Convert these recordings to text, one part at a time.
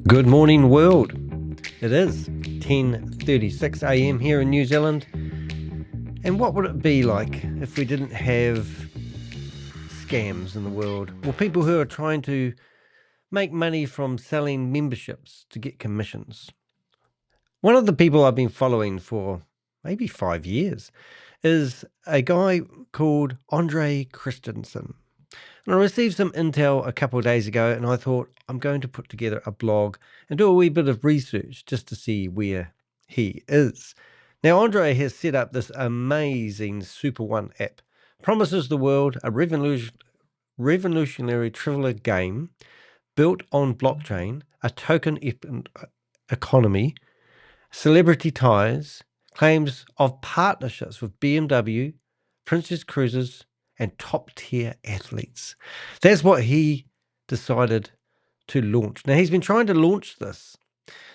Good morning, world. It is 10:36 a.m. here in New Zealand. And what would it be like if we didn't have scams in the world? Well, people who are trying to make money from selling memberships to get commissions. One of the people I've been following for maybe 5 years is a guy called Andreas Christensen. And I received some intel a couple of days ago, and I thought I'm going to put together a blog and do a wee bit of research just to see where he is. Now, Andre has set up this amazing SuperOne app. Promises the world a revolutionary trivial game built on blockchain, a token economy, celebrity ties, claims of partnerships with BMW, Princess Cruises, and top-tier athletes. That's what he decided to launch. Now, he's been trying to launch this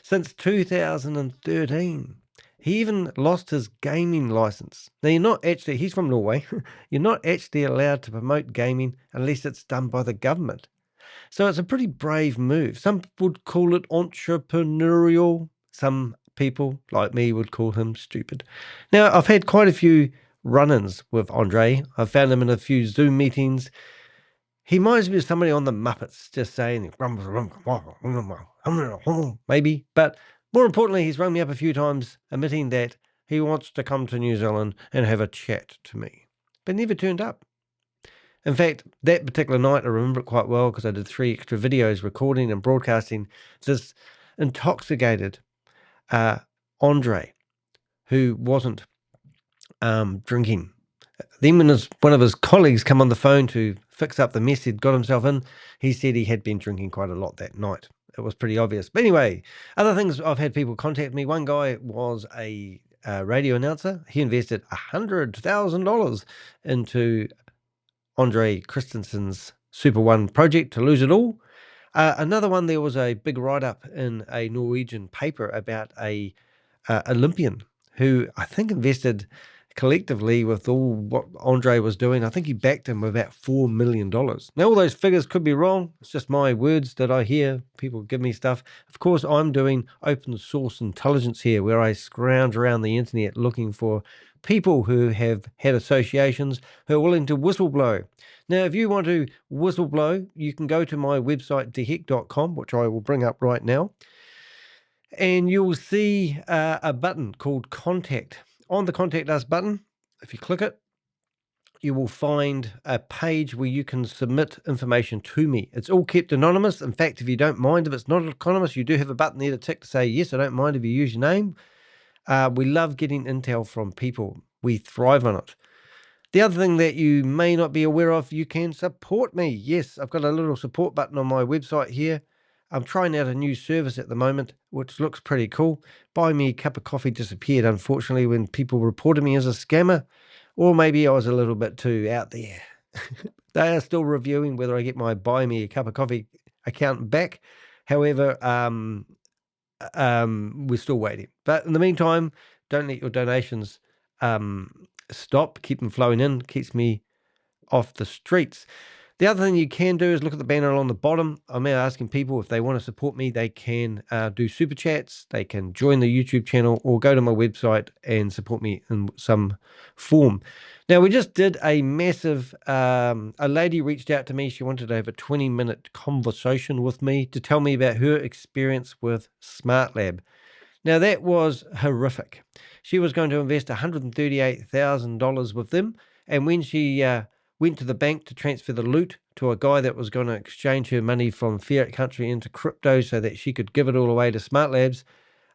since 2013. He even lost his gaming license. Now, he's from Norway. You're not actually allowed to promote gaming unless it's done by the government. So it's a pretty brave move. Some would call it entrepreneurial. Some people like me would call him stupid. Now, I've had quite a few run-ins with Andre. I've found him in a few Zoom meetings. He reminds me of somebody on the Muppets, just saying, maybe. But more importantly, he's rung me up a few times, admitting that he wants to come to New Zealand and have a chat to me, but never turned up. In fact, that particular night, I remember it quite well because I did 3 extra videos recording and broadcasting this intoxicated Andre, who wasn't drinking. Then when one of his colleagues come on the phone to fix up the mess he'd got himself in, he said he had been drinking quite a lot that night. It was pretty obvious. But anyway, other things, I've had people contact me. One guy was a radio announcer. He invested $100,000 into Andreas Christensen's SuperOne project to lose it all. Another one, there was a big write-up in a Norwegian paper about a Olympian who I think invested collectively with all what Andre was doing. I think he backed him with about $4 million. Now, all those figures could be wrong. It's just my words that I hear. People give me stuff. Of course, I'm doing open source intelligence here, where I scrounge around the internet looking for people who have had associations who are willing to whistleblow. Now, if you want to whistleblow, you can go to my website, dehek.com, which I will bring up right now. And you'll see a button called Contact. On the Contact Us button, if you click it, you will find a page where you can submit information to me. It's all kept anonymous. In fact, if you don't mind if it's not anonymous, you do have a button there to tick to say, yes, I don't mind if you use your name. We love getting intel from people. We thrive on it. The other thing that you may not be aware of, you can support me. Yes, I've got a little support button on my website here. I'm trying out a new service at the moment, which looks pretty cool. Buy Me a Cup of Coffee disappeared, unfortunately, when people reported me as a scammer, or maybe I was a little bit too out there. They are still reviewing whether I get my Buy Me a Cup of Coffee account back. However, we're still waiting. But in the meantime, don't let your donations stop. Keep them flowing in. Keeps me off the streets. The other thing you can do is look at the banner along the bottom. I'm now asking people if they want to support me, they can do super chats, they can join the YouTube channel, or go to my website and support me in some form. Now, we just did a massive, a lady reached out to me. She wanted to have a 20-minute conversation with me to tell me about her experience with SmartLab. Now, that was horrific. She was going to invest $138,000 with them, and when she went to the bank to transfer the loot to a guy that was going to exchange her money from fiat country into crypto so that she could give it all away to SmartLabs,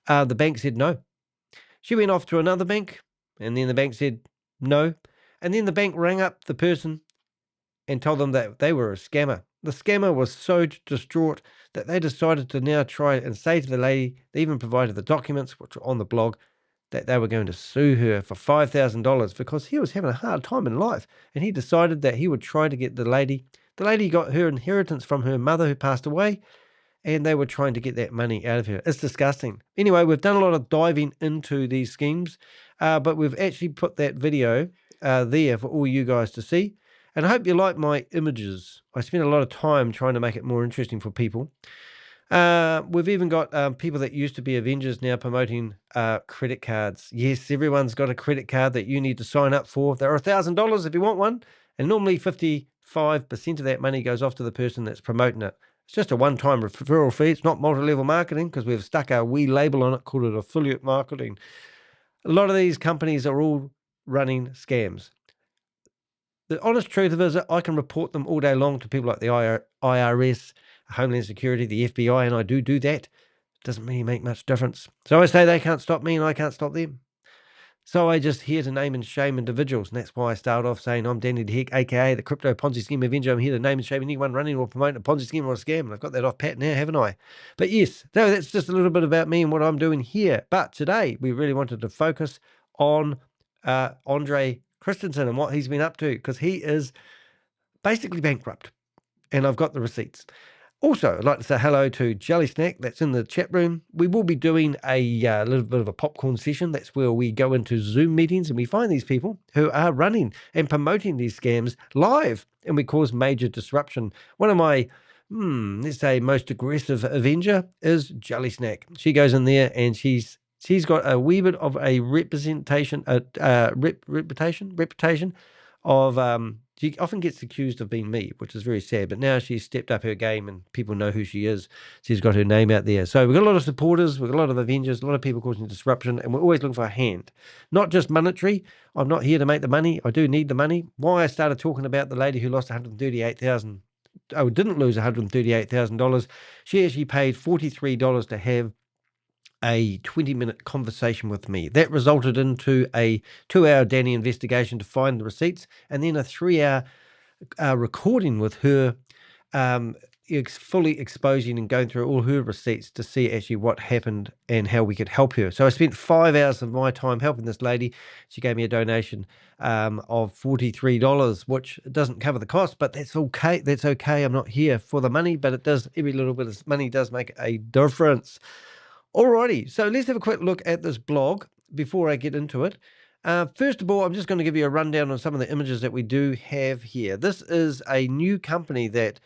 the bank said no. She went off to another bank, and then the bank said no. And then the bank rang up the person and told them that they were a scammer. The scammer was so distraught that they decided to now try and say to the lady, they even provided the documents, which were on the blog, that they were going to sue her for $5,000 because he was having a hard time in life. And he decided that he would try to get the lady. The lady got her inheritance from her mother who passed away, and they were trying to get that money out of her. It's disgusting. Anyway, we've done a lot of diving into these schemes, but we've actually put that video there for all you guys to see. And I hope you like my images. I spent a lot of time trying to make it more interesting for people. We've even got people that used to be Avengers now promoting credit cards. Yes, everyone's got a credit card that you need to sign up for. They're $1,000 if you want one, and normally 55% of that money goes off to the person that's promoting it. It's just a one-time referral fee. It's not multi-level marketing because we've stuck our wee label on it, called it affiliate marketing. A lot of these companies are all running scams. The honest truth of it is that I can report them all day long to people like the IRS, Homeland Security, the FBI, and I do that. Doesn't really make much difference. So I say they can't stop me and I can't stop them. So I just here to name and shame individuals, and that's why I start off saying I'm Danny de Hek, aka the Crypto Ponzi Scheme Avenger. I'm here to name and shame anyone running or promoting a Ponzi scheme or a scam, and I've got that off pat now, haven't I? But yes, so that's just a little bit about me and what I'm doing here. But today we really wanted to focus on Andreas Christensen and what he's been up to, because he is basically bankrupt, and I've got the receipts. Also, I'd like to say hello to Jelly Snack that's in the chat room. We will be doing a little bit of a popcorn session. That's where we go into Zoom meetings and we find these people who are running and promoting these scams live, and we cause major disruption. One of my, let's say, most aggressive Avenger is Jelly Snack. She goes in there and she's got a wee bit of a reputation of she often gets accused of being me, which is very sad, but now she's stepped up her game and people know who she is. She's got her name out there. So we've got a lot of supporters, we've got a lot of Avengers, a lot of people causing disruption, and we're always looking for a hand. Not just monetary. I'm not here to make the money. I do need the money. Why I started talking about the lady who lost $138,000, didn't lose $138,000. She actually paid $43 to have a 20-minute conversation with me. That resulted into a 2-hour Danny investigation to find the receipts, and then a 3-hour recording with her, fully exposing and going through all her receipts to see actually what happened and how we could help her. So I spent 5 hours of my time helping this lady. She gave me a donation of $43, which doesn't cover the cost, but that's okay. That's okay. I'm not here for the money, but it does. Every little bit of money does make a difference. Alrighty, so let's have a quick look at this blog before I get into it. First of all, I'm just going to give you a rundown on some of the images that we do have here. This is a new company that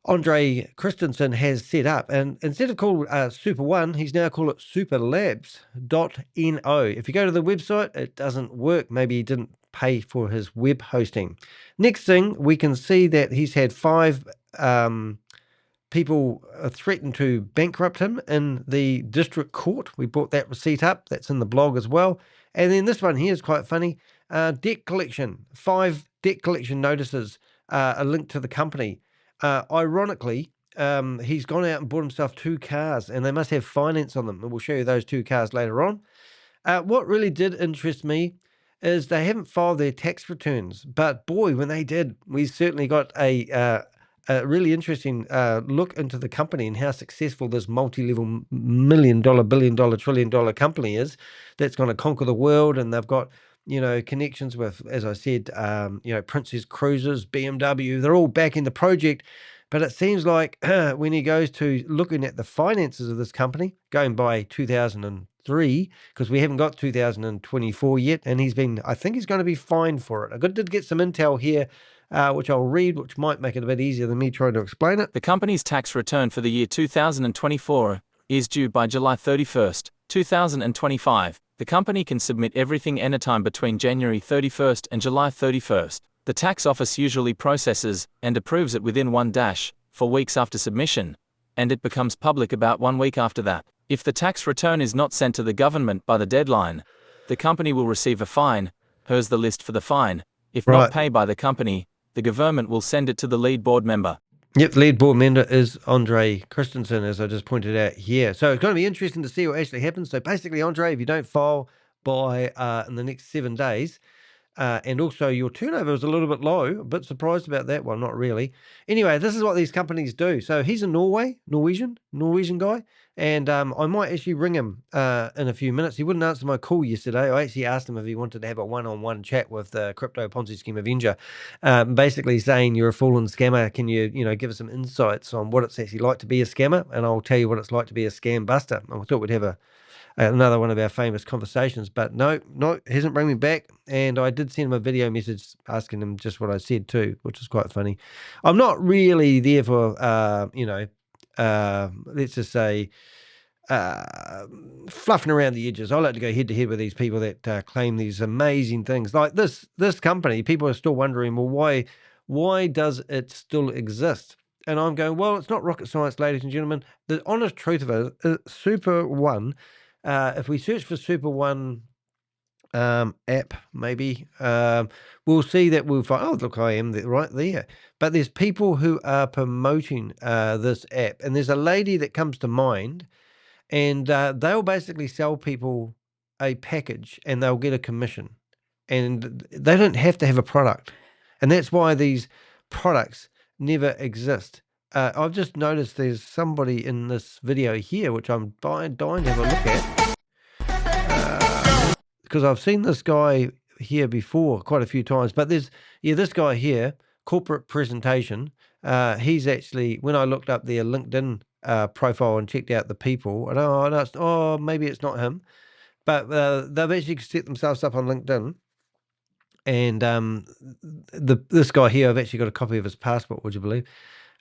Andreas Christensen has set up, and instead of called SuperOne, he's now called it SuperLabs.no. If you go to the website, it doesn't work. Maybe he didn't pay for his web hosting. Next thing, we can see that he's had 5 people threatened to bankrupt him in the district court. We brought that receipt up. That's in the blog as well. And then this one here is quite funny. Debt collection. 5 debt collection notices are linked to the company. Ironically, he's gone out and bought himself 2 cars, and they must have finance on them. And we'll show you those 2 cars later on. What really did interest me is they haven't filed their tax returns. But boy, when they did, we certainly got a really interesting look into the company and how successful this multi-level million-dollar, billion-dollar, trillion-dollar company is that's going to conquer the world. And they've got, connections with, as I said, Princess Cruises, BMW. They're all backing the project. But it seems like when he goes to looking at the finances of this company, going by 2003, because we haven't got 2024 yet, and I think he's going to be fined for it. I did get some intel here, which I'll read, which might make it a bit easier than me trying to explain it. The company's tax return for the year 2024 is due by July 31st, 2025. The company can submit everything anytime between January 31st and July 31st. The tax office usually processes and approves it within 1-4 weeks after submission, and it becomes public about 1 week after that. If the tax return is not sent to the government by the deadline, the company will receive a fine. Here's the list for the fine. If not paid by the company, the government will send it to the lead board member. Yep, the lead board member is Andreas Christensen, as I just pointed out here. So it's going to be interesting to see what actually happens. So basically, Andreas, if you don't file by in the next 7 days, and also your turnover is a little bit low, a bit surprised about that one, not really. Anyway, this is what these companies do. So he's a Norwegian guy, and I might actually ring him in a few minutes. He wouldn't answer my call yesterday. I actually asked him if he wanted to have a one-on-one chat with the Crypto Ponzi Scheme Avenger, basically saying you're a fallen scammer. Can you, give us some insights on what it's actually like to be a scammer? And I'll tell you what it's like to be a scam buster. I thought we'd have another one of our famous conversations, but no, he hasn't bring me back. And I did send him a video message asking him just what I said too, which is quite funny. I'm not really there for, let's just say, fluffing around the edges. I like to go head to head with these people that claim these amazing things. Like this company, people are still wondering, well, why does it still exist? And I'm going, well, it's not rocket science, ladies and gentlemen. The honest truth of it is SuperOne. If we search for SuperOne app, maybe, we'll see that we'll find, oh, look, I am right there. But there's people who are promoting this app, and there's a lady that comes to mind, and they'll basically sell people a package and they'll get a commission, and they don't have to have a product, and that's why these products never exist. I've just noticed there's somebody in this video here which I'm dying to have a look at, because I've seen this guy here before quite a few times. But there's this guy here, corporate presentation. He's actually, when I looked up their LinkedIn profile and checked out the people, and maybe it's not him, but they've actually set themselves up on LinkedIn. And this guy here, I've actually got a copy of his passport, would you believe?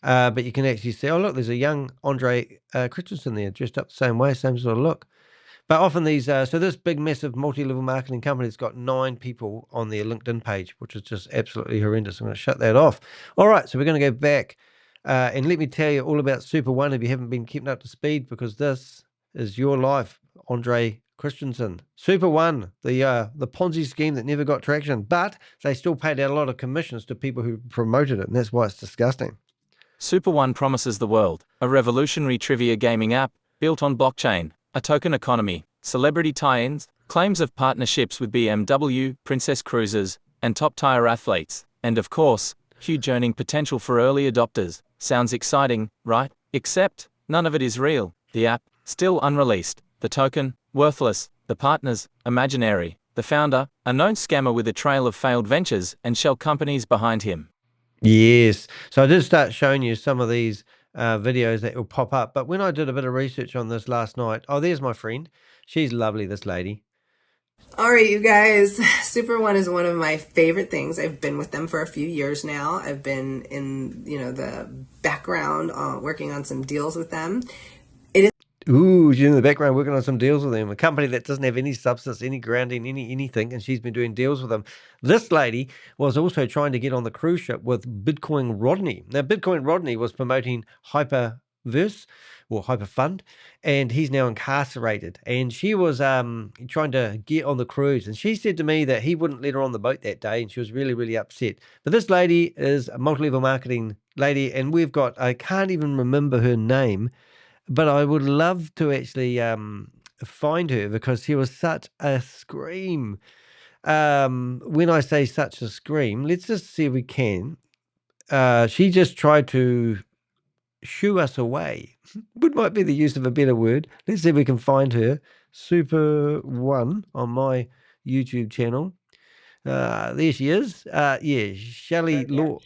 But you can actually see, oh, look, there's a young Andreas Christensen there, dressed up the same way, same sort of look. But often these, so this big, massive, multi-level marketing company's got 9 people on their LinkedIn page, which is just absolutely horrendous. I'm going to shut that off. All right, so we're going to go back, and let me tell you all about SuperOne if you haven't been keeping up to speed, because this is your life, Andreas Christensen. SuperOne, the Ponzi scheme that never got traction, but they still paid out a lot of commissions to people who promoted it, and that's why it's disgusting. SuperOne promises the world a revolutionary trivia gaming app built on blockchain, a token economy, celebrity tie-ins, claims of partnerships with BMW, Princess Cruises, and top-tier athletes, and of course, huge earning potential for early adopters. Sounds exciting, right? Except, none of it is real. The app, still unreleased. The token, worthless. The partners, imaginary. The founder, a known scammer with a trail of failed ventures and shell companies behind him. Yes. So I did start showing you some of these videos that will pop up. But when I did a bit of research on this last night, oh, there's my friend. She's lovely, this lady. All right, you guys, SuperOne is one of my favorite things. I've been with them for a few years now. I've been in, the background working on some deals with them. Ooh, she's in the background working on some deals with them. A company that doesn't have any substance, any grounding, anything, and she's been doing deals with them. This lady was also trying to get on the cruise ship with Bitcoin Rodney. Now, Bitcoin Rodney was promoting Hyperverse or Hyperfund, and he's now incarcerated. And she was trying to get on the cruise, and she said to me that he wouldn't let her on the boat that day, and she was really, really upset. But this lady is a multi-level marketing lady, and we've got, I can't even remember her name, but I would love to actually find her, because she was such a scream. When I say such a scream, let's just see if we can. She just tried to shoo us away. Would might be the use of a better word. Let's see if we can find her. SuperOne on my YouTube channel. There she is. Yeah, Shelley Law.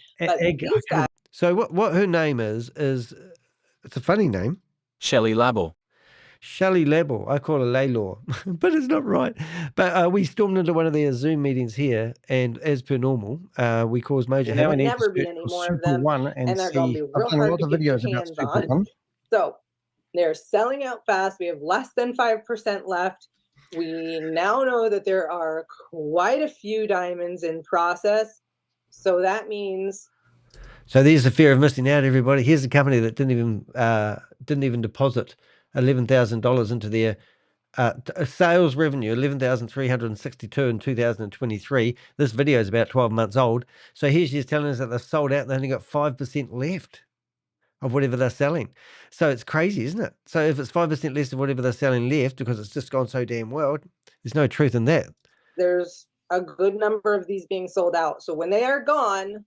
So what her name is it's a funny name. Shelley Label. Shelley Label. I call her Laylor, but it's not right. But we stormed into one of their Zoom meetings here, and as per normal, we caused major havoc. There will never be any more of them, and they're going to be real hard to get your hands on. So they're selling out fast. We have less than 5% left. We now know that there are quite a few diamonds in process. So that means... So there's the fear of missing out, everybody. Here's a company that didn't even deposit $11,000 into their sales revenue, 11,362 in 2023. This video is about 12 months old. So here she's telling us that they've sold out and they only got 5% left of whatever they're selling. So it's crazy, isn't it? So if it's 5% less of whatever they're selling left, because it's just gone so damn well, there's no truth in that. There's a good number of these being sold out. So when they are gone,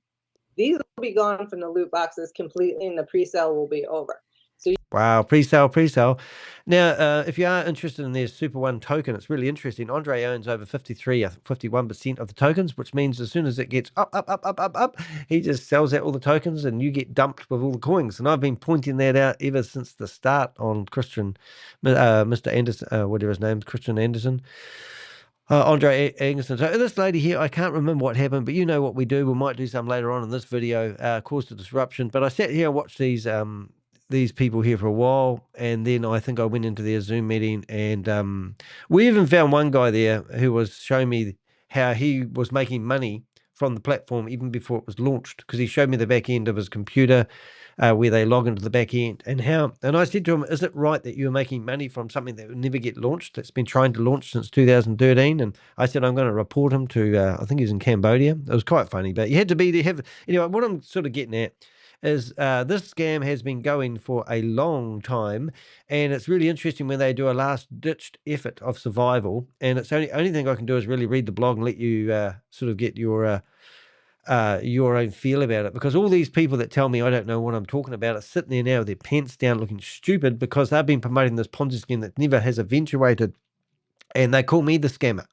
these will be gone from the loot boxes completely, and the pre-sale will be over. So wow, pre-sale. Now, if you are interested in their SuperOne token, it's really interesting. Andre owns over 51% of the tokens, which means as soon as it gets up, he just sells out all the tokens and you get dumped with all the coins. And I've been pointing that out ever since the start on Mr. Anderson, whatever his name is, Christian Anderson. Andre Anderson. So this lady here, I can't remember what happened, but you know what we do. We might do some later on in this video, caused a disruption. But I sat here and watched these these people here for a while, and then I think I went into their Zoom meeting, and we even found one guy there who was showing me how he was making money from the platform even before it was launched, because he showed me the back end of his computer where they log into the back end, and I said to him, is it right that you're making money from something that will never get launched, that's been trying to launch since 2013? And I said, I'm going to report him to, I think he's in Cambodia. It was quite funny, but you had to be there. Anyway, what I'm sort of getting at is this scam has been going for a long time, and it's really interesting when they do a last-ditched effort of survival, and it's only thing I can do is really read the blog and let you sort of get your own feel about it, because all these people that tell me I don't know what I'm talking about are sitting there now with their pants down looking stupid because they've been promoting this Ponzi scheme that never has eventuated, and they call me the scammer.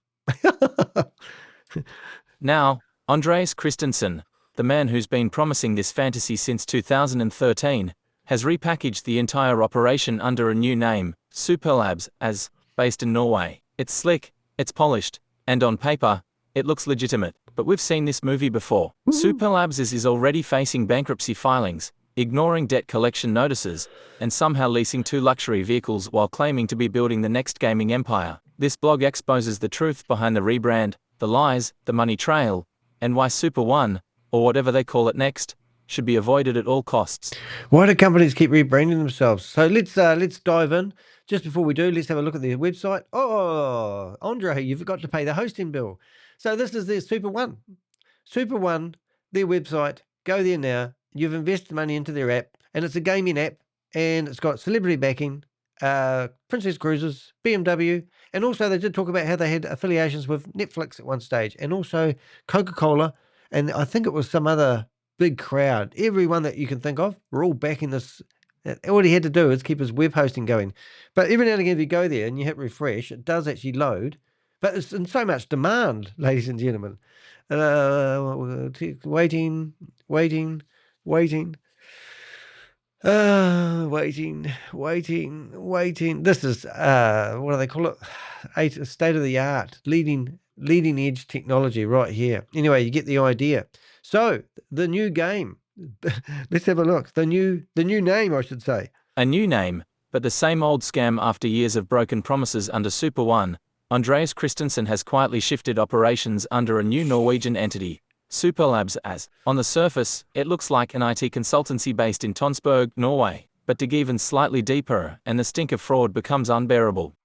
Now, Andreas Christensen, the man who's been promising this fantasy since 2013, has repackaged the entire operation under a new name, SuperLabs, as based in Norway. It's slick, it's polished, and on paper, it looks legitimate. But we've seen this movie before. SuperLabs is already facing bankruptcy filings, ignoring debt collection notices, and somehow leasing 2 luxury vehicles while claiming to be building the next gaming empire. This blog exposes the truth behind the rebrand, the lies, the money trail, and why SuperOne, or whatever they call it next, should be avoided at all costs. Why do companies keep rebranding themselves? So let's dive in. Just before we do, let's have a look at their website. Oh, Andre, you've got to pay the hosting bill. So this is their SuperOne. SuperOne, their website. Go there now. You've invested money into their app, and it's a gaming app, and it's got celebrity backing, Princess Cruises, BMW, and also they did talk about how they had affiliations with Netflix at one stage, and also Coca-Cola, and I think it was some other big crowd. Everyone that you can think of, we're all backing this. All he had to do is keep his web hosting going. But every now and again, if you go there and you hit refresh, it does actually load. But it's in so much demand, ladies and gentlemen. Waiting. Waiting. This is, what do they call it? State of the art, leading edge technology right here. Anyway, you get the idea. So the new game, let's have a look. The new name, I should say. A new name, but the same old scam after years of broken promises under SuperOne. Andreas Christensen has quietly shifted operations under a new Norwegian entity, SuperLabs. As on the surface, it looks like an IT consultancy based in Tonsberg, Norway, but dig even slightly deeper and the stink of fraud becomes unbearable.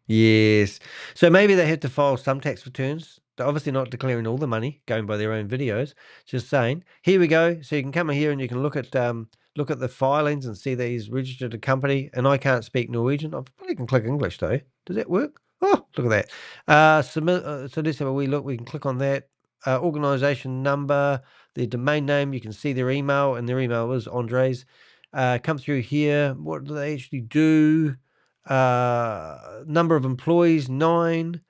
Yes. So maybe they had to file some tax returns. They're obviously not declaring all the money, going by their own videos. Just saying. Here we go. So you can come in here and you can look at the filings and see that he's registered a company. And I can't speak Norwegian. I probably can click English though. Does that work? Oh, look at that. Submit. So let's have a wee look. We can click on that. Organization number, their domain name. You can see their email, and their email is Andres. Come through here. What do they actually do? Number of employees, 9.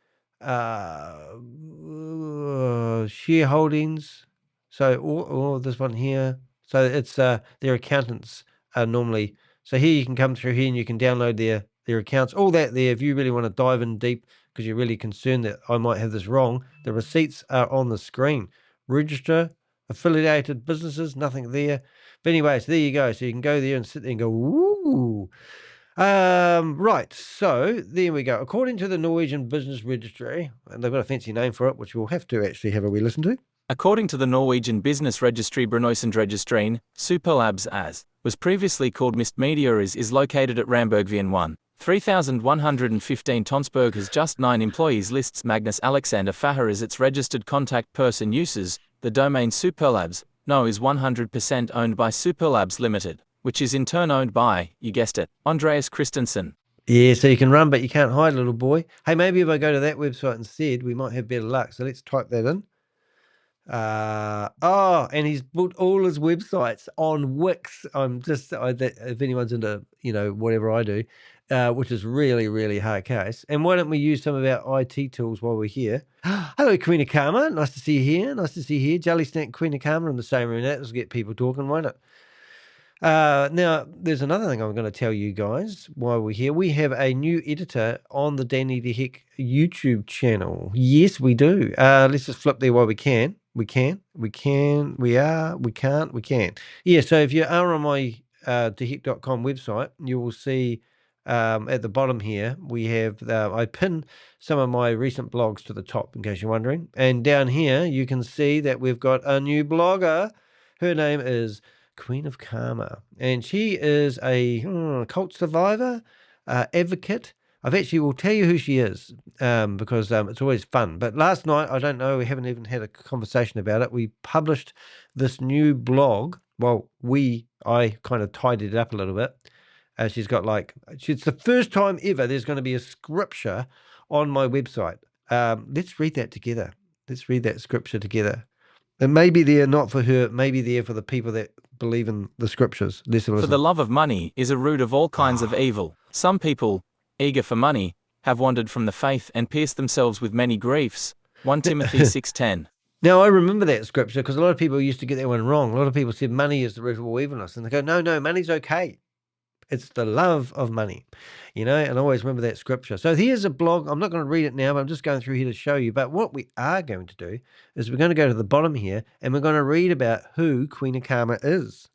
Shareholdings. So this one here. So it's their accountants normally. So here you can come through here and you can download their accounts. All that there. If you really want to dive in deep because you're really concerned that I might have this wrong, the receipts are on the screen. Register, affiliated businesses, nothing there. But anyway, so there you go. So you can go there and sit there and go, ooh. Right, so there we go. According to the Norwegian Business Registry, and they've got a fancy name for it, which we'll have to actually have a wee listen to. According to the Norwegian Business Registry Brønnøysundregistrene, SuperLabs was previously called Mist Media is located at Rambergvien 1, 3115 Tonsberg, has just 9 employees, lists Magnus Alexander Faher as its registered contact person, uses the domain SuperLabs, is 100% owned by SuperLabs Limited, which is in turn owned by, you guessed it, Andreas Christensen. Yeah, so you can run, but you can't hide, little boy. Hey, maybe if I go to that website instead, we might have better luck. So let's type that in. And he's put all his websites on Wix. If anyone's into, whatever I do, which is really, really hard case. And why don't we use some of our IT tools while we're here? Hello, Queen of Karma. Nice to see you here. Jelly Snack, Queen of Karma in the same room. That'll get people talking, won't it? Now, there's another thing I'm going to tell you guys while we're here. We have a new editor on the Danny de Hek YouTube channel. Yes, we do. Let's just flip there while we can. We can't. Yeah, so if you are on my dehek.com website, you will see at the bottom here, we have, I pin some of my recent blogs to the top, in case you're wondering. And down here, you can see that we've got a new blogger. Her name is Queen of Karma. And she is a cult survivor, advocate. I've actually will tell you who she is because it's always fun. But last night, I don't know, we haven't even had a conversation about it. We published this new blog. Well, I kind of tidied it up a little bit. She's got it's the first time ever there's going to be a scripture on my website. Let's read that together. Let's read that scripture together. It may be there not for her, it may be there for the people that believe in the scriptures. Let's listen. For the love of money is a root of all kinds of evil. Some people, eager for money, have wandered from the faith and pierced themselves with many griefs. 1 Timothy 6:10. Now, I remember that scripture because a lot of people used to get that one wrong. A lot of people said money is the root of all evilness. And they go, no, money's okay. It's the love of money, and I always remember that scripture. So here's a blog. I'm not going to read it now, but I'm just going through here to show you. But what we are going to do is we're going to go to the bottom here and we're going to read about who Queen of Karma is.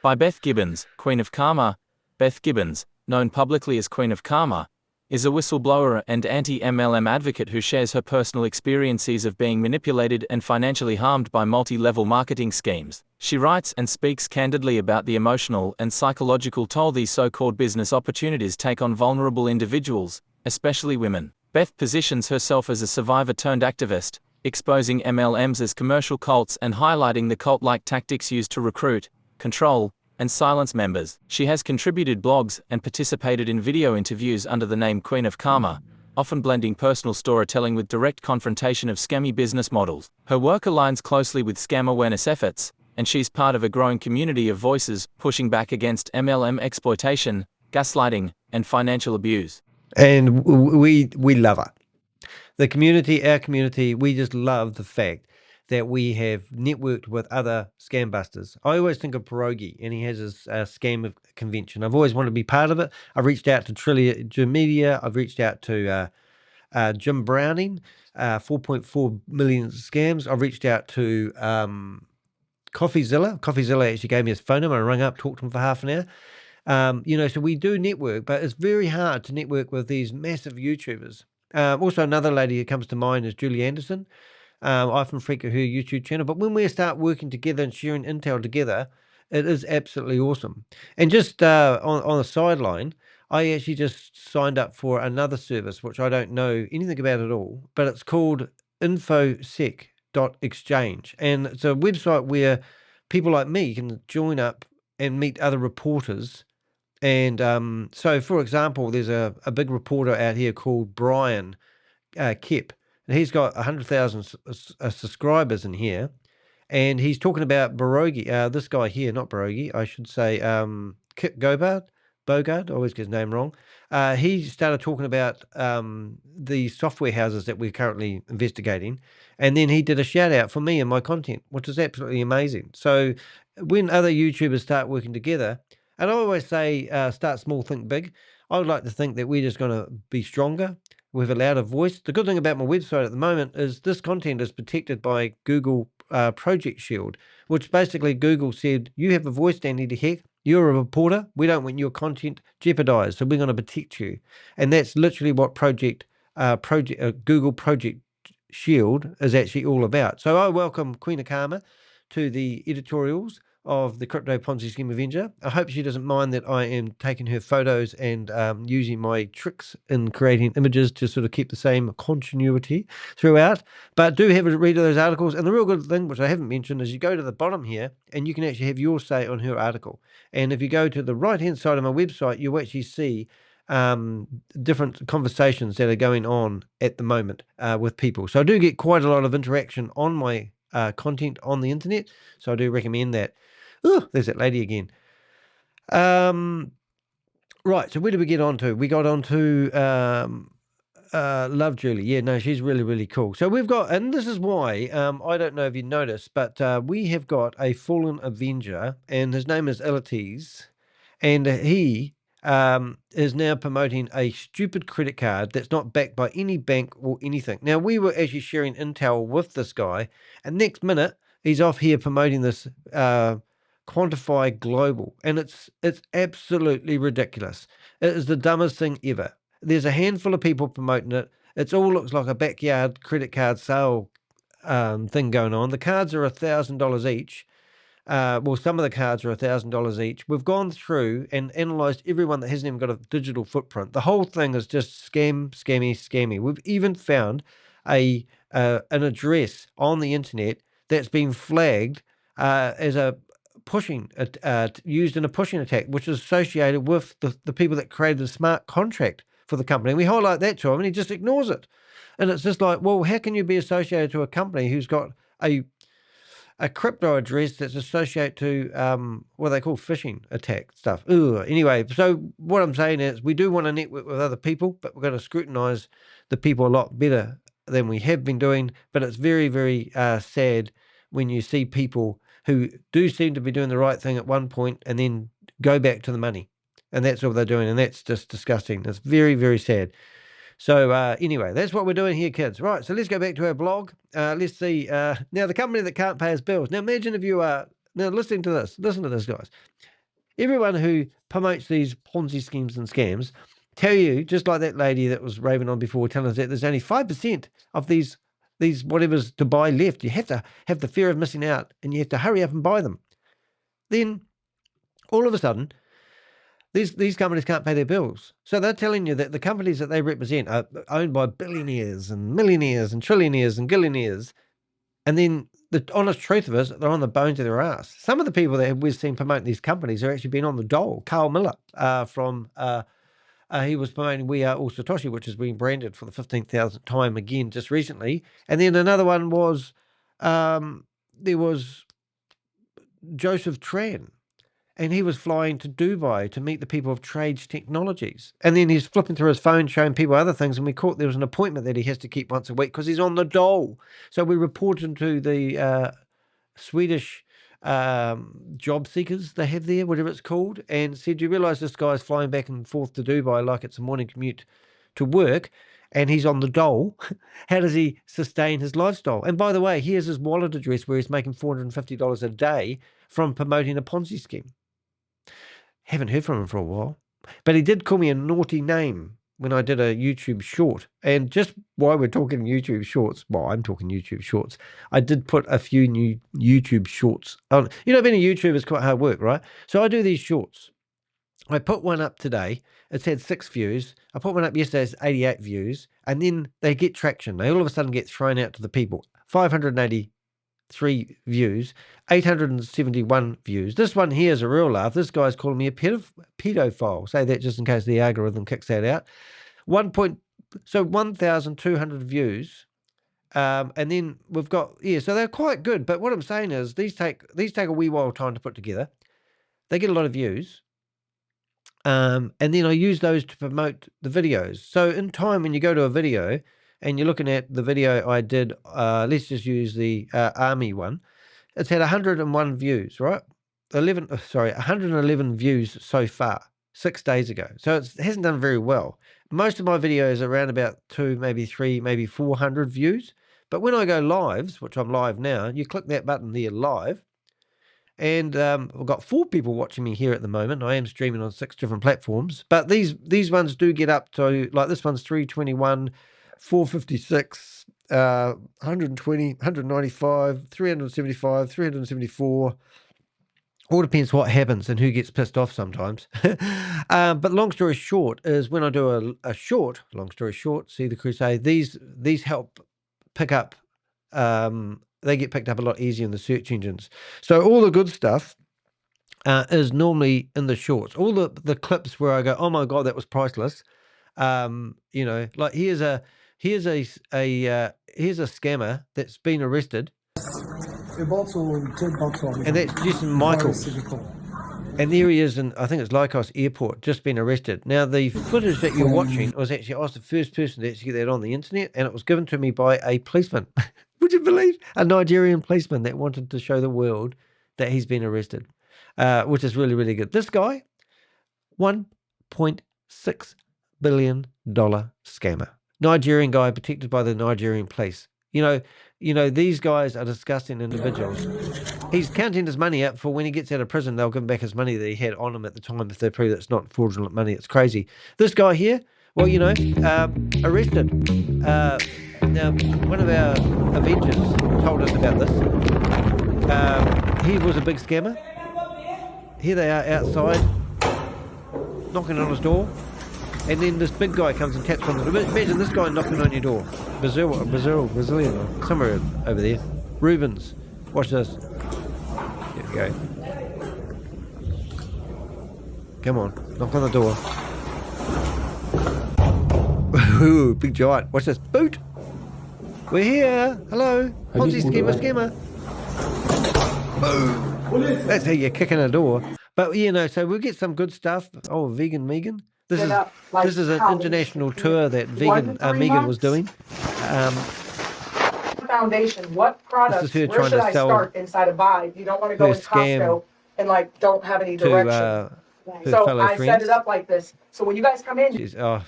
By Beth Gibbons, Queen of Karma. Beth Gibbons, known publicly as Queen of Karma, is a whistleblower and anti-MLM advocate who shares her personal experiences of being manipulated and financially harmed by multi-level marketing schemes. She writes and speaks candidly about the emotional and psychological toll these so-called business opportunities take on vulnerable individuals, especially women. Beth positions herself as a survivor-turned-activist, exposing MLMs as commercial cults and highlighting the cult-like tactics used to recruit, control, and silence members. She has contributed blogs and participated in video interviews under the name Queen of Karma, often blending personal storytelling with direct confrontation of scammy business models. Her work aligns closely with scam awareness efforts, and she's part of a growing community of voices pushing back against MLM exploitation, gaslighting, and financial abuse. And we love her. The community, our community, we just love the fact that we have networked with other scam busters. I always think of Pierogi, and he has his scam convention. I've always wanted to be part of it. I've reached out to Trillium Media. I've reached out to Jim Browning, 4.4 million scams. I've reached out to CoffeeZilla. CoffeeZilla actually gave me his phone number. I rang up, talked to him for half an hour. So we do network, but it's very hard to network with these massive YouTubers. Also, another lady who comes to mind is Julie Anderson. I often frequent her YouTube channel, but when we start working together and sharing intel together, it is absolutely awesome. And just on the sideline, I actually just signed up for another service, which I don't know anything about at all, but it's called infosec.exchange. And it's a website where people like me can join up and meet other reporters. And so, for example, there's a big reporter out here called Brian Kep. And he's got 100,000 subscribers in here, and he's talking about Pierogi. This guy here, not Pierogi, I should say, Kip Bogard, I always get his name wrong. He started talking about the software houses that we're currently investigating, and then he did a shout out for me and my content, which is absolutely amazing. So when other YouTubers start working together, and I always say start small, think big. I would like to think that we're just going to be stronger. We've allowed a voice. The good thing about my website at the moment is this content is protected by Google Project Shield, which basically Google said, you have a voice, Danny de Hek. You're a reporter. We don't want your content jeopardized, so we're going to protect you. And that's literally what Google Project Shield is actually all about. So I welcome Queen of Karma to the editorials of the Crypto Ponzi Scheme Avenger. I hope she doesn't mind that I am taking her photos and using my tricks in creating images to sort of keep the same continuity throughout. But do have a read of those articles. And the real good thing, which I haven't mentioned, is you go to the bottom here and you can actually have your say on her article. And if you go to the right-hand side of my website, you'll actually see different conversations that are going on at the moment with people. So I do get quite a lot of interaction on my content on the internet. So I do recommend that. Oh, there's that lady again. Right, so where did we get on to? We got on to Love Julie. Yeah, no, she's really, really cool. So we've got, and this is why, I don't know if you noticed, but we have got a fallen Avenger, and his name is Elites, and he is now promoting a stupid credit card that's not backed by any bank or anything. Now, we were actually sharing intel with this guy, and next minute, he's off here promoting this QuantumFi Global, and it's absolutely ridiculous. It is the dumbest thing ever. There's a handful of people promoting it. It all looks like a backyard credit card sale thing going on. The cards are $1,000 each. Well, some of the cards are $1,000 each. We've gone through and analysed everyone that hasn't even got a digital footprint. The whole thing is just scammy. We've even found an address on the internet that's been flagged as a pushing used in a pushing attack, which is associated with the people that created the smart contract for the company. And we highlight that to him, and he just ignores it. And it's just like, well, how can you be associated to a company who's got a crypto address that's associated to what they call phishing attack stuff? Ugh. Anyway, so what I'm saying is we do want to network with other people, but we're going to scrutinize the people a lot better than we have been doing. But it's very, very sad when you see people who do seem to be doing the right thing at one point and then go back to the money. And that's what they're doing. And that's just disgusting. It's very, very sad. So anyway, that's what we're doing here, kids. Right, so let's go back to our blog. Let's see. Now, the company that can't pay us bills. Now, imagine if you are now listening to this. Listen to this, guys. Everyone who promotes these Ponzi schemes and scams tell you, just like that lady that was raving on before, telling us that there's only 5% of these whatever's to buy left. You have to have the fear of missing out, and you have to hurry up and buy them. Then, all of a sudden, these companies can't pay their bills. So they're telling you that the companies that they represent are owned by billionaires and millionaires and trillionaires and gillionaires. And then the honest truth of it is they're on the bones of their ass. Some of the people that we've seen promoting these companies are actually been on the dole. Carl Miller he was promoting We Are All Satoshi, which has been branded for the 15,000th time again just recently. And then another one was, there was Joseph Tran. And he was flying to Dubai to meet the people of Trades Technologies. And then he's flipping through his phone, showing people other things. And we caught there was an appointment that he has to keep once a week because he's on the dole. So we reported to the Swedish job seekers they have there, whatever it's called, and said, you realise this guy's flying back and forth to Dubai like it's a morning commute to work, and he's on the dole. How does he sustain his lifestyle? And by the way, here's his wallet address where he's making $450 a day from promoting a Ponzi scheme. Haven't heard from him for a while. But he did call me a naughty name when I did a YouTube short. And just while we're talking YouTube shorts, well, I'm talking YouTube shorts, I did put a few new YouTube shorts on. You know, being a YouTuber is quite hard work, right? So I do these shorts. I put one up today. It's had 6 views. I put one up yesterday. It's 88 views. And then they get traction. They all of a sudden get thrown out to the people. 583 views, 871 views. This one here is a real laugh. This guy's calling me a pedophile. Say that just in case the algorithm kicks that out. 1,200 views. And then we've got, so they're quite good. But what I'm saying is these take a wee while time to put together. They get a lot of views. And then I use those to promote the videos. So in time, when you go to a video and you're looking at the video I did, let's just use the army one. It's had 101 views, right? 111 views so far, 6 days ago. So it hasn't done very well. Most of my videos are around about 2, maybe 3, maybe 400 views. But when I go lives, which I'm live now, you click that button there, live. And I've got 4 people watching me here at the moment. I am streaming on 6 different platforms. But these ones do get up to, like this one's 321, 456, 120, 195, 375, 374. All depends what happens and who gets pissed off sometimes. But long story short is when I do a short, long story short, see the crusade, these help pick up, they get picked up a lot easier in the search engines. So all the good stuff is normally in the shorts. All the clips where I go, oh my God, that was priceless. You know, like here's a scammer that's been arrested, and that's Jason Michaels, and there he is, and I think it's Lycos Airport, just been arrested. Now the footage that you're watching was actually, I was the first person to actually get that on the internet, and it was given to me by a policeman. Would you believe? A Nigerian policeman that wanted to show the world that he's been arrested, which is really, really good. This guy, $1.6 billion scammer. Nigerian guy protected by the Nigerian police. You know, these guys are disgusting individuals. He's counting his money out for when he gets out of prison. They'll give him back his money that he had on him at the time if they prove it's not fraudulent money. It's crazy. This guy here, well, you know, arrested. Now, one of our Avengers told us about this. He was a big scammer. Here they are outside, knocking on his door. And then this big guy comes and taps on the door. Imagine this guy knocking on your door. Brazilian, or somewhere over there. Rubens. Watch this. There we go. Come on, knock on the door. Ooh, big giant. Watch this. Boot. We're here. Hello. Ponzi scammer. Boom. That's how you kick in a door. But, you know, so we'll get some good stuff. Oh, vegan Megan. This is an international tour that Megan was doing. Foundation. What products? Where should I start inside a buy? You don't want to go in Costco and like don't have any direction. So I set it up like this. So when you guys come in, she's hard.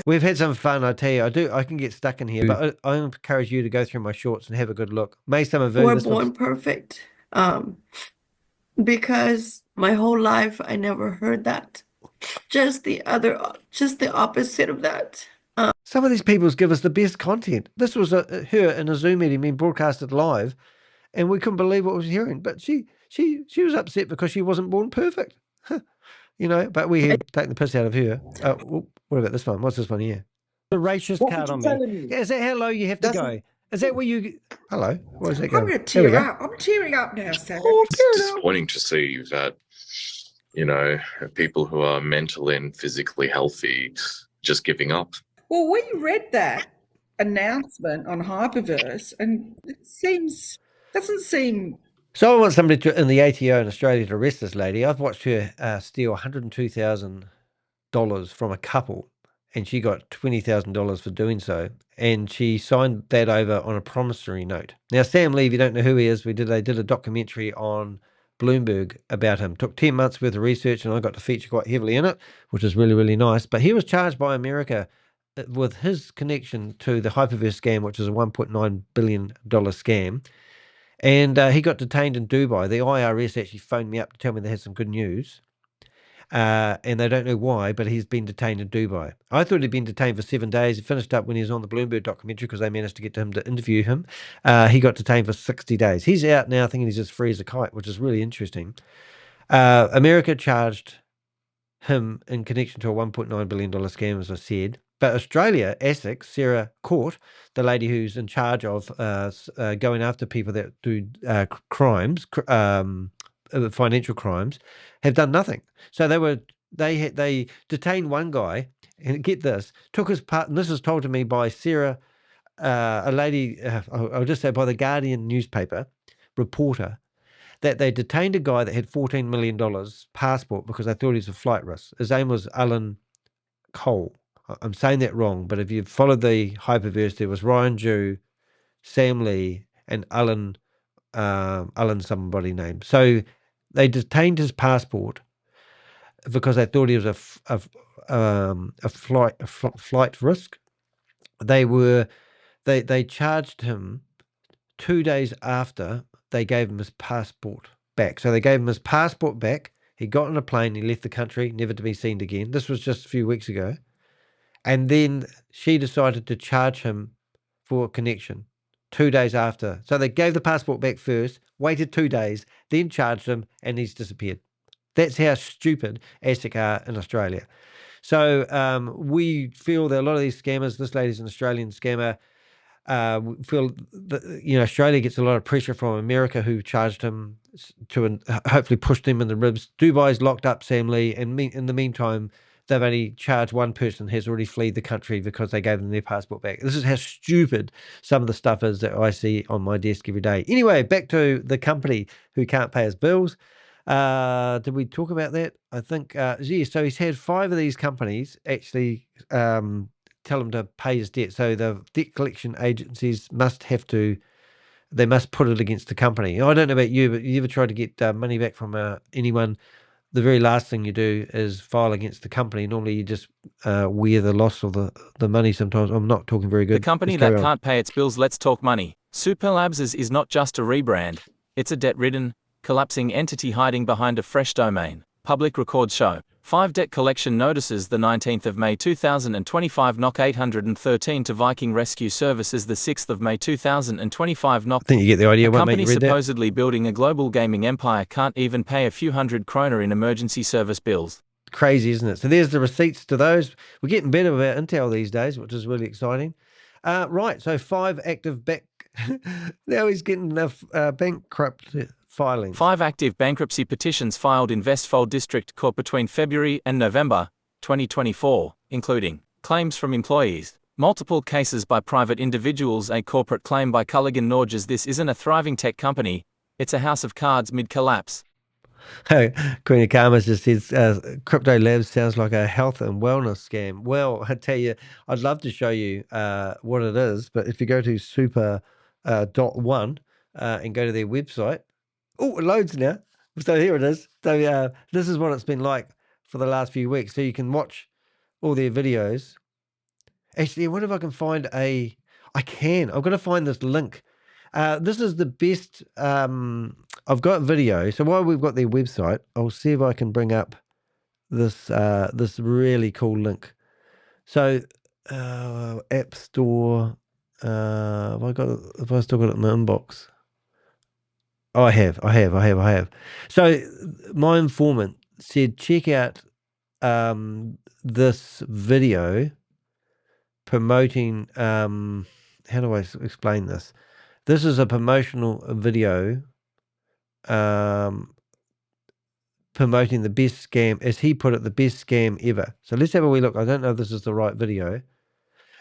We've had some fun, I tell you. I can get stuck in here, but I encourage you to go through my shorts and have a good look. May some of We're born perfect. Because my whole life I never heard that. Just the opposite of that. Some of these people give us the best content. This was her in a Zoom meeting being broadcasted live, and we couldn't believe what we was hearing. But she was upset because she wasn't born perfect. You know, but we had taken the piss out of her. What about this one? What's this one here? The racist card on me. Yeah, is that how low you have to go? Is that where you... Hello? What is that going? I'm tearing up. I'm tearing up now, Sam. It's disappointing to see that, you know, people who are mentally and physically healthy just giving up. Well, we read that announcement on Hyperverse, and it doesn't seem... So I want somebody in the ATO in Australia to arrest this lady. I've watched her steal $102,000 from a couple, and she got $20,000 for doing so. And she signed that over on a promissory note. Now, Sam Lee, if you don't know who he is, they did a documentary on Bloomberg about him. Took 10 months worth of research, and I got to feature quite heavily in it, which is really, really nice. But he was charged by America with his connection to the Hyperverse scam, which is a $1.9 billion scam. And he got detained in Dubai. The IRS actually phoned me up to tell me they had some good news. And they don't know why, but he's been detained in Dubai. I thought he'd been detained for 7 days. He finished up when he was on the Bloomberg documentary because they managed to get him to interview him. He got detained for 60 days. He's out now thinking he's as free as a kite, which is really interesting. America charged him in connection to a $1.9 billion scam, as I said. But Australia, ASIC, Sarah Court, the lady who's in charge of going after people that do crimes, financial crimes, have done nothing. So they detained one guy, and get this, took his part, and this is told to me by Sarah, a lady, I'll just say by the Guardian newspaper reporter, that they detained a guy that had $14 million passport because they thought he was a flight risk. His name was Alan Cole. I'm saying that wrong, but if you've followed the Hyperverse, there was Ryan Jew, Sam Lee, and Alan somebody named. So they detained his passport because they thought he was a flight risk. They charged him 2 days after they gave him his passport back. So they gave him his passport back. He got on a plane. He left the country, never to be seen again. This was just a few weeks ago. And then she decided to charge him for a connection 2 days after. So they gave the passport back first, waited 2 days, then charged him, and he's disappeared. That's how stupid ASIC are in Australia. So we feel that a lot of these scammers, this lady's an Australian scammer, feel that, you know, Australia gets a lot of pressure from America, who charged him to hopefully push them in the ribs. Dubai's locked up Sam Lee, and in the meantime, they've only charged one person has already fled the country because they gave them their passport back. This is how stupid some of the stuff is that I see on my desk every day. Anyway, back to the company who can't pay his bills. Did we talk about that? I think, yeah, so he's had 5 of these companies actually tell him to pay his debt. So the debt collection agencies must put it against the company. I don't know about you, but you ever tried to get money back from anyone? The very last thing you do is file against the company. Normally you just wear the loss of the money sometimes. I'm not talking very good. The company that can't pay its bills. Let's talk money. SuperLabs is not just a rebrand. It's a debt-ridden, collapsing entity hiding behind a fresh domain. Public records show 5 debt collection notices the 19th of May 2025 knock 813 to Viking Rescue Services the 6th of May 2025 knock. I think you get the idea. A company supposedly building a global gaming empire can't even pay a few $100 kroner in emergency service bills. Crazy, isn't it? So there's the receipts to those. We're getting better about intel these days, which is really exciting. Right, so 5 active now he's getting enough bankrupt filings. 5 active bankruptcy petitions filed in Vestfold District Court between February and November 2024, including claims from employees, multiple cases by private individuals, a corporate claim by Culligan Norges. This isn't a thriving tech company, it's a house of cards mid-collapse. Queen of Karma just says, Crypto Labs sounds like a health and wellness scam. Well, I tell you, I'd love to show you what it is, but if you go to super.one and go to their website, oh, it loads now. So here it is. So this is what it's been like for the last few weeks. So you can watch all their videos. Actually, I wonder if I can find I've got to find this link. This is the best. I've got video. So while we've got their website, I'll see if I can bring up this this really cool link. So App Store. Have I still got it in my inbox? Oh, I have. So my informant said, check out this video promoting. How do I explain this? This is a promotional video promoting the best scam, as he put it, the best scam ever. So let's have a wee look. I don't know if this is the right video.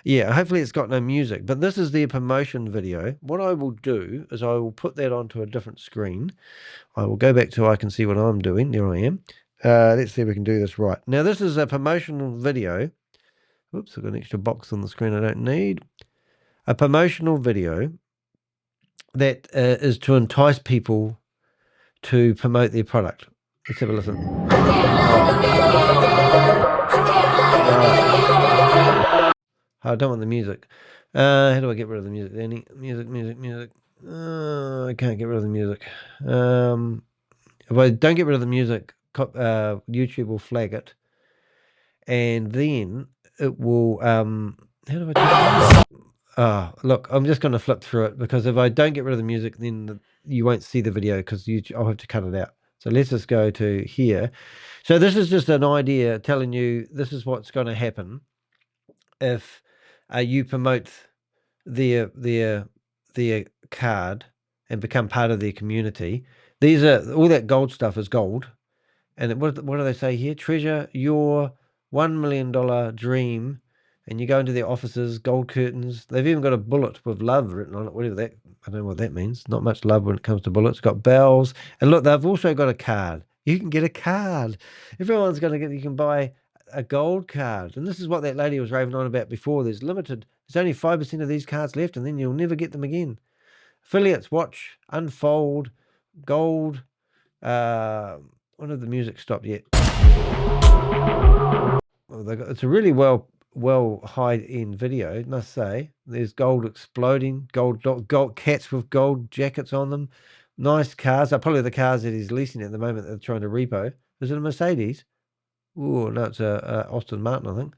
Yeah, hopefully it's got no music, but this is their promotion video. What I will do is I will put that onto a different screen. I will go back to I can see what I'm doing. There I am. Let's see if we can do this right. Now, this is a promotional video. Oops, I've got an extra box on the screen I don't need. A promotional video that is to entice people to promote their product. Let's have a listen. I don't want the music. How do I get rid of the music, Danny? Music. I can't get rid of the music. If I don't get rid of the music, YouTube will flag it. And then it will... how do I do that? Look, I'm just going to flip through it, because if I don't get rid of the music, then you won't see the video, because I'll have to cut it out. So let's just go to here. So this is just an idea telling you this is what's going to happen if you promote their card and become part of their community. These are all that gold stuff is gold. And what do they say here? Treasure your $1 million dream. And you go into their offices, gold curtains. They've even got a bullet with love written on it, whatever that, I don't know what that means. Not much love when it comes to bullets. Got bells. And look, they've also got a card. You can get a card. Everyone's going to get, you can buy a gold card. And this is what that lady was raving on about before. There's only 5% of these cards left, and then you'll never get them again. Affiliates, watch, unfold, gold. When did the music stop yet? It's a really well high-end video, must say. There's gold exploding, gold cats with gold jackets on them, nice cars. Are probably the cars that he's leasing at the moment that they're trying to repo. Is it a Mercedes? Oh, no, it's a Aston Martin, I think.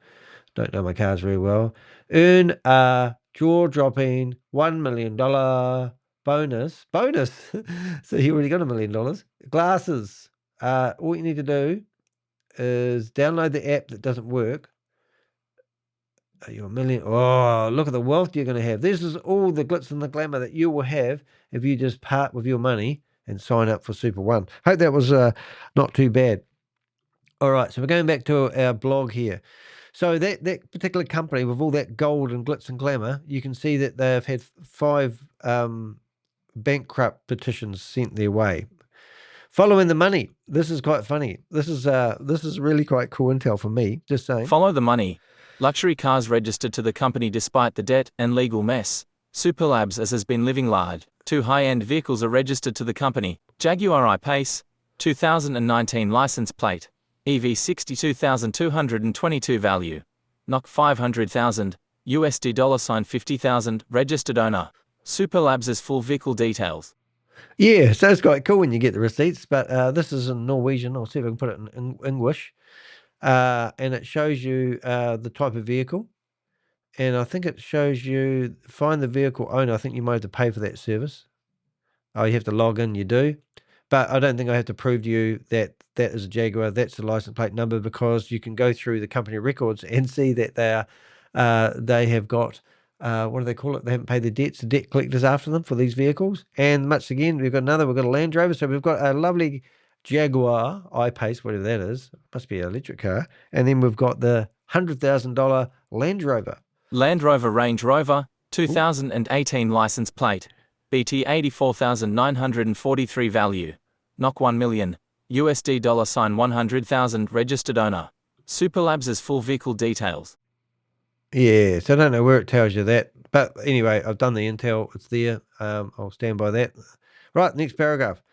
Don't know my cars very well. Earn a jaw-dropping $1 million bonus. So he already got $1 million. Glasses. All you need to do is download the app that doesn't work. Are you $1 million? Oh, look at the wealth you're going to have. This is all the glitz and the glamour that you will have if you just part with your money and sign up for SuperOne. Hope that was not too bad. All right, so we're going back to our blog here. So that particular company with all that gold and glitz and glamour, you can see that they've had 5 bankrupt petitions sent their way. Following the money. This is quite funny. This is really quite cool intel for me. Just saying. Follow the money. Luxury cars registered to the company despite the debt and legal mess. SuperLabs as has been living large. 2 high-end vehicles are registered to the company. Jaguar I-Pace, 2019 license plate. EV 62,222 value. NOK 500,000. USD $50,000 registered owner. SuperLabs' full vehicle details. Yeah, so it's quite cool when you get the receipts, but this is in Norwegian. I'll see if I can put it in English. And it shows you the type of vehicle. And I think it shows you find the vehicle owner. I think you might have to pay for that service. Oh, you have to log in, you do. But I don't think I have to prove to you that that is a Jaguar, that's the license plate number, because you can go through the company records and see that they have got, what do they call it? They haven't paid the debts, the debt collectors after them for these vehicles. And much again, we've got a Land Rover. So we've got a lovely Jaguar I-Pace, whatever that is. Must be an electric car. And then we've got the $100,000 Land Rover. Land Rover Range Rover, 2018 license plate, BT 84,943 value, NOK 1 million, USD $100,000 registered owner. SuperLabs' full vehicle details. Yeah, so I don't know where it tells you that. But anyway, I've done the intel. It's there. I'll stand by that. Right, next paragraph.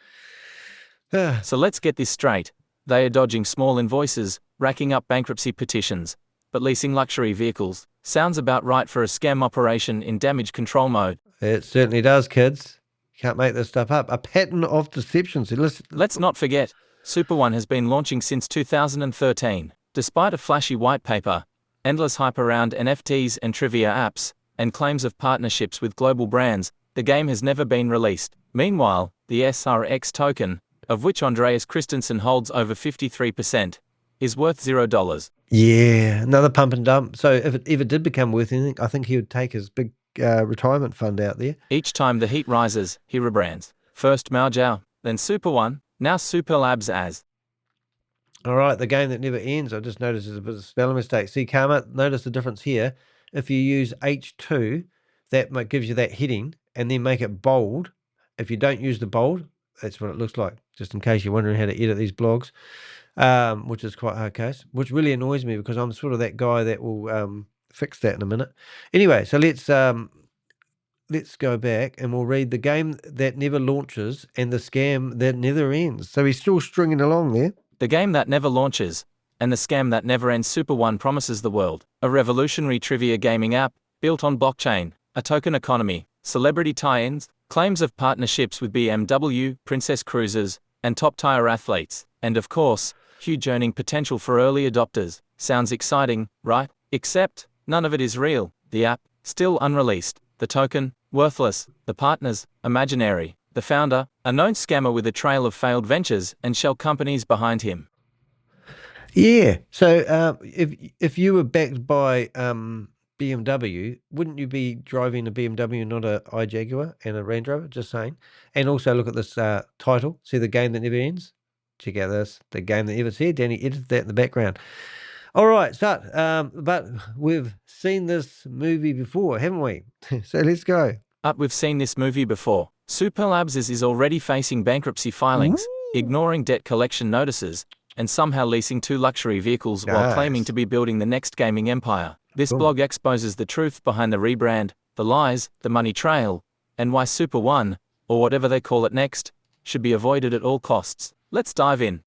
So let's get this straight. They are dodging small invoices, racking up bankruptcy petitions, but leasing luxury vehicles. Sounds about right for a scam operation in damage control mode. It certainly does, kids. Can't make this stuff up. A pattern of deception. So let's not forget, SuperOne has been launching since 2013. Despite a flashy white paper, endless hype around NFTs and trivia apps, and claims of partnerships with global brands, the game has never been released. Meanwhile, the SRX token, of which Andreas Christensen holds over 53%, is worth $0. Yeah, another pump and dump. So if it ever did become worth anything, I think he would take his big retirement fund out there. Each time the heat rises, he rebrands. First Maojiao, then SuperOne, now SuperLabs as. All right, the game that never ends. I just noticed there's a bit of a spelling mistake. See, Karma, notice the difference here. If you use H2, that gives you that heading, and then make it bold. If you don't use the bold, that's what it looks like, just in case you're wondering how to edit these blogs, which is quite a hard case, which really annoys me because I'm sort of that guy that will fix that in a minute. Anyway, so let's go back and we'll read the game that never launches and the scam that never ends. So he's still stringing along there. The game that never launches and the scam that never ends. SuperOne promises the world a revolutionary trivia gaming app built on blockchain, a token economy, celebrity tie-ins, claims of partnerships with BMW, Princess Cruises, and top-tier athletes, and of course, huge earning potential for early adopters. Sounds exciting, right? Except, none of it is real. The app, still unreleased. The token, worthless. The partners, imaginary. The founder, a known scammer with a trail of failed ventures and shell companies behind him. Yeah, so if you were backed by BMW, wouldn't you be driving a BMW, not a iJaguar and a Range Rover? Just saying. And also look at this title. See the game that never ends? Check out this. The game that never ends. Danny edited that in the background. All right, so but we've seen this movie before, haven't we? So let's go. We've seen this movie before. SuperLabs is already facing bankruptcy filings, ignoring debt collection notices, and somehow leasing 2 luxury vehicles while claiming to be building the next gaming empire. This blog exposes the truth behind the rebrand, the lies, the money trail, and why SuperOne, or whatever they call it next, should be avoided at all costs. Let's dive in.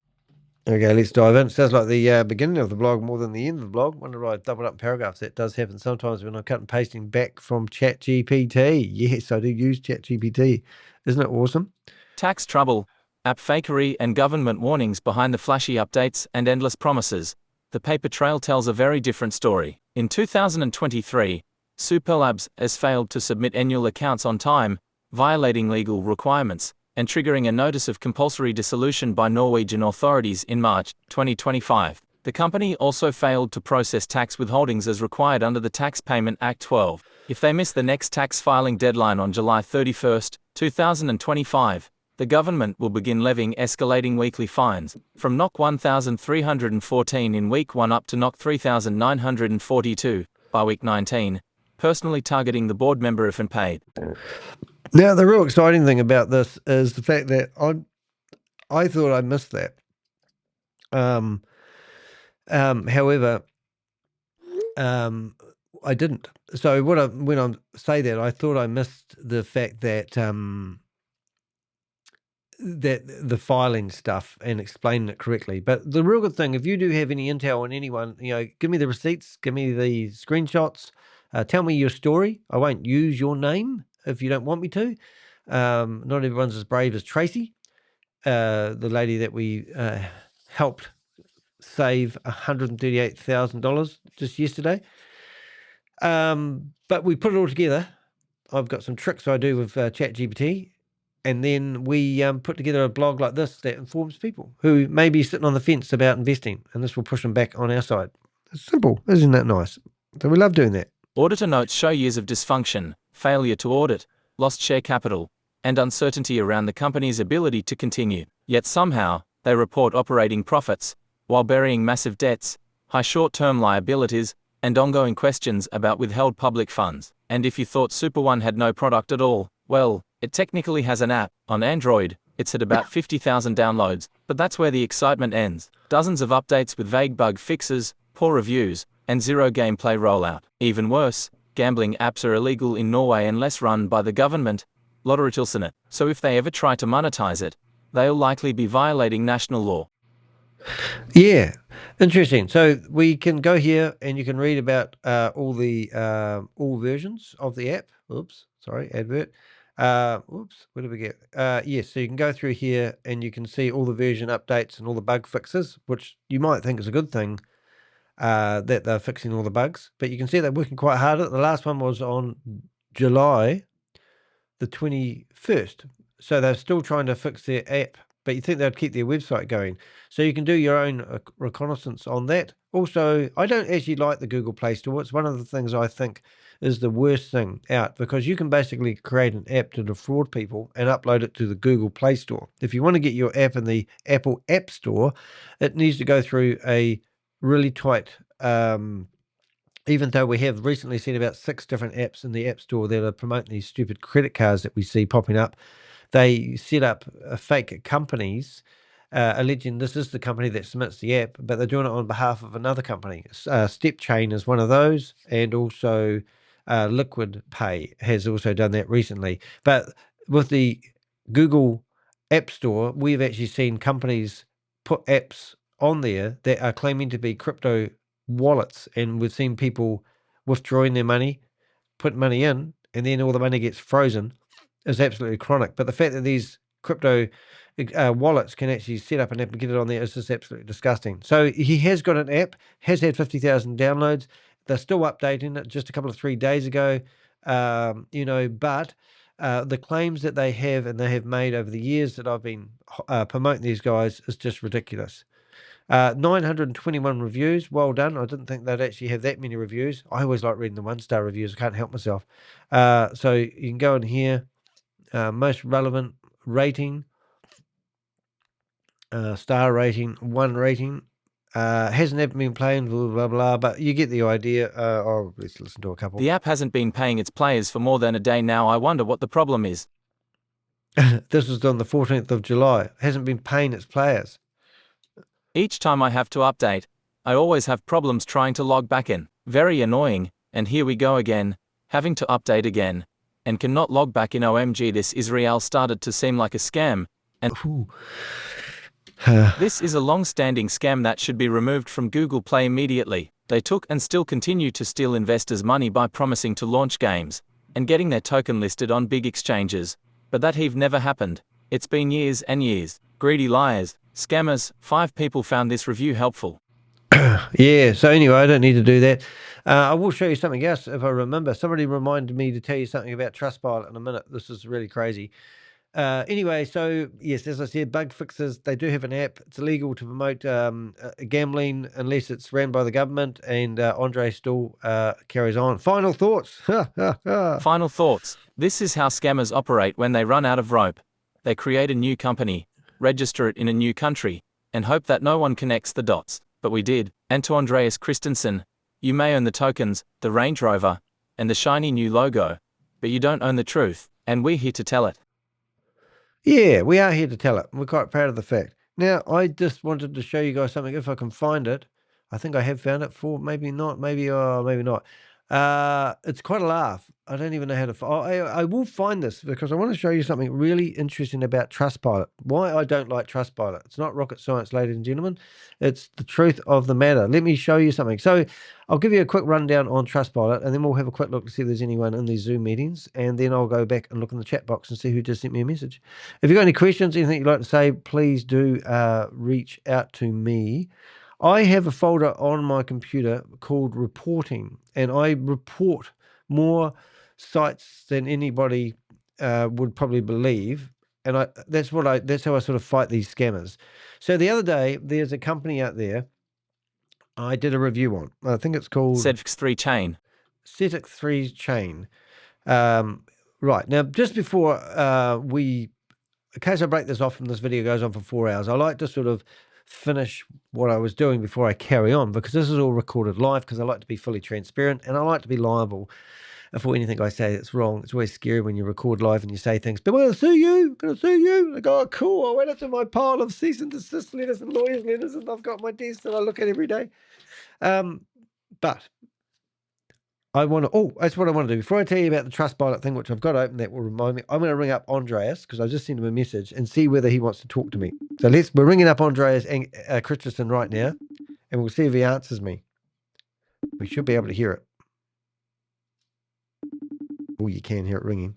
Okay, let's dive in. It sounds like the beginning of the blog more than the end of the blog. Wonder why I doubled up paragraphs. That does happen sometimes when I'm cut and pasting back from ChatGPT. Yes, I do use ChatGPT. Isn't it awesome? Tax trouble, app fakery, and government warnings behind the flashy updates and endless promises. The paper trail tells a very different story. In 2023, SuperLabs has failed to submit annual accounts on time, violating legal requirements, and triggering a notice of compulsory dissolution by Norwegian authorities in March 2025. The company also failed to process tax withholdings as required under the Tax Payment Act 12. If they miss the next tax filing deadline on July 31, 2025, the government will begin levying escalating weekly fines, from NOK 1,314 in week 1 up to NOK 3,942 by week 19, personally targeting the board member if unpaid. Now, the real exciting thing about this is the fact that I thought I missed that. However, I didn't. So when I say that, I thought I missed the fact that that the filing stuff and explaining it correctly. But the real good thing, if you do have any intel on anyone, give me the receipts, give me the screenshots, tell me your story. I won't use your name if you don't want me to. Not everyone's as brave as Tracy, the lady that we helped save $138,000 just yesterday. But we put it all together. I've got some tricks I do with ChatGPT, and then we put together a blog like this that informs people who may be sitting on the fence about investing, and this will push them back on our side. It's simple, isn't that nice? So we love doing that. Auditor notes show years of dysfunction, failure to audit, lost share capital, and uncertainty around the company's ability to continue. Yet somehow, they report operating profits, while burying massive debts, high short-term liabilities, and ongoing questions about withheld public funds. And if you thought SuperOne had no product at all, well, it technically has an app. On Android, it's at about 50,000 downloads, but that's where the excitement ends. Dozens of updates with vague bug fixes, poor reviews, and zero gameplay rollout. Even worse, gambling apps are illegal in Norway unless run by the government, Lotteritilsynet. So if they ever try to monetize it, they'll likely be violating national law. Yeah, interesting. So we can go here and you can read about all versions of the app. Oops, sorry, advert. Oops, where did we get? Yes, so you can go through here and you can see all the version updates and all the bug fixes, which you might think is a good thing, that they're fixing all the bugs. But you can see they're working quite hard at it. The last one was on July the 21st. So they're still trying to fix their app, but you think they'd keep their website going. So you can do your own reconnaissance on that. Also, I don't actually like the Google Play Store. It's one of the things I think is the worst thing out, because you can basically create an app to defraud people and upload it to the Google Play Store. If you want to get your app in the Apple App Store, it needs to go through a really tight, even though we have recently seen about 6 different apps in the App Store that are promoting these stupid credit cards that we see popping up. They set up fake companies, alleging this is the company that submits the app, but they're doing it on behalf of another company. StepChain is one of those, and also Liquid Pay has also done that recently. But with the Google App Store, we've actually seen companies put apps on there that are claiming to be crypto wallets, and we've seen people withdrawing their money, put money in, and then all the money gets frozen. Is absolutely chronic. But the fact that these crypto wallets can actually set up an app and get it on there is just absolutely disgusting. So he has got an app, has had 50,000 downloads. They're still updating it just a couple of 3 days ago, but the claims that they have and they have made over the years that I've been promoting these guys is just ridiculous. 921 reviews. Well done. I didn't think they'd actually have that many reviews. I always like reading the 1-star reviews. I can't help myself. So you can go in here. Most relevant rating, star rating, 1 rating. Hasn't ever been playing, blah, blah, blah, but you get the idea. Let's listen to a couple. The app hasn't been paying its players for more than a day now. I wonder what the problem is. This was on the 14th of July. Hasn't been paying its players. Each time I have to update, I always have problems trying to log back in. Very annoying, and here we go again, having to update again, and cannot log back in. OMG, this Israel started to seem like a scam, and this is a long-standing scam that should be removed from Google Play immediately. They took and still continue to steal investors' money by promising to launch games, and getting their token listed on big exchanges, but that have never happened. It's been years and years. Greedy liars, scammers. 5 people found this review helpful. Yeah, so anyway, I don't need to do that. I will show you something else if I remember. Somebody reminded me to tell you something about Trustpilot in a minute. This is really crazy. Anyway, so yes, as I said, bug fixes, they do have an app. It's illegal to promote gambling unless it's ran by the government, and Andre still carries on. Final thoughts. Final thoughts. This is how scammers operate when they run out of rope. They create a new company, register it in a new country, and hope that no one connects the dots. But we did. And to Andreas Christensen, you may own the tokens, the Range Rover, and the shiny new logo, but you don't own the truth, and we're here to tell it. Yeah, we are here to tell it. We're quite proud of the fact. Now, I just wanted to show you guys something, if I can find it. I think I have found it maybe not, maybe not. It's quite a laugh. I don't even know how to. I will find this because I want to show you something really interesting about Trustpilot. Why I don't like Trustpilot. It's not rocket science, ladies and gentlemen. It's the truth of the matter. Let me show you something. So I'll give you a quick rundown on Trustpilot, and then we'll have a quick look to see if there's anyone in these Zoom meetings, and then I'll go back and look in the chat box and see who just sent me a message. If you've got any questions, anything you'd like to say, please do reach out to me. I have a folder on my computer called reporting, and I report more sites than anybody would probably believe. And that's how I sort of fight these scammers. So the other day, there's a company out there I did a review on. I think it's called Setix3 Chain. Setix3 Chain. Right. Now, just before in case I break this off and this video goes on for 4 hours, I like to sort of finish what I was doing before I carry on, because this is all recorded live, because I like to be fully transparent and I like to be liable for anything I say that's wrong. It's always scary when you record live and you say things, but I'm going to sue you, Like, oh, cool. I went into my pile of cease and desist letters and lawyers' letters, and I've got my desk that I look at every day. But I want to, that's what I want to do. Before I tell you about the Trustpilot thing, which I've got open, that will remind me, I'm going to ring up Andreas, because I just sent him a message, and see whether he wants to talk to me. So we're ringing up Andreas Christensen right now, and we'll see if he answers me. We should be able to hear it. Oh, you can hear it ringing.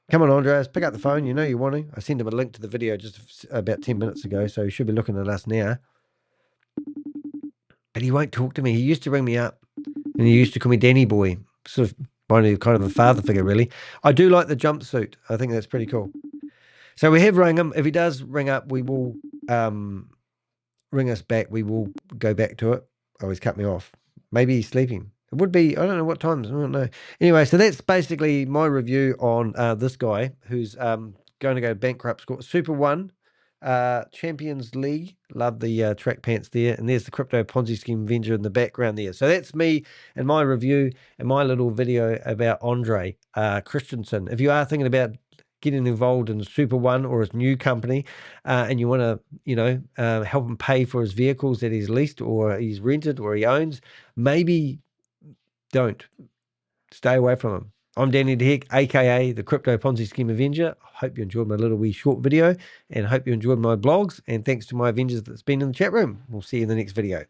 Come on, Andreas, pick up the phone. You know you want to. I sent him a link to the video just about 10 minutes ago, so he should be looking at us now. But he won't talk to me. He used to ring me up, and he used to call me Danny Boy, sort of kind of a father figure, really. I do like the jumpsuit. I think that's pretty cool. So we have rang him. If he does ring up, we will ring us back. We will go back to it. Oh, he's cut me off. Maybe he's sleeping. It would be, I don't know what times. I don't know. Anyway, so that's basically my review on this guy who's going to go bankrupt. SuperOne. Champions League, love the track pants there, and there's the Crypto Ponzi Scheme Avenger in the background there. So that's me and my review and my little video about Andre Christensen. If you are thinking about getting involved in SuperOne or his new company, and you want to, help him pay for his vehicles that he's leased or he's rented or he owns, maybe don't. Stay away from him. I'm Danny de Hek, aka the Crypto Ponzi Scheme Avenger. I hope you enjoyed my little wee short video, and hope you enjoyed my blogs. And thanks to my Avengers that's been in the chat room. We'll see you in the next video.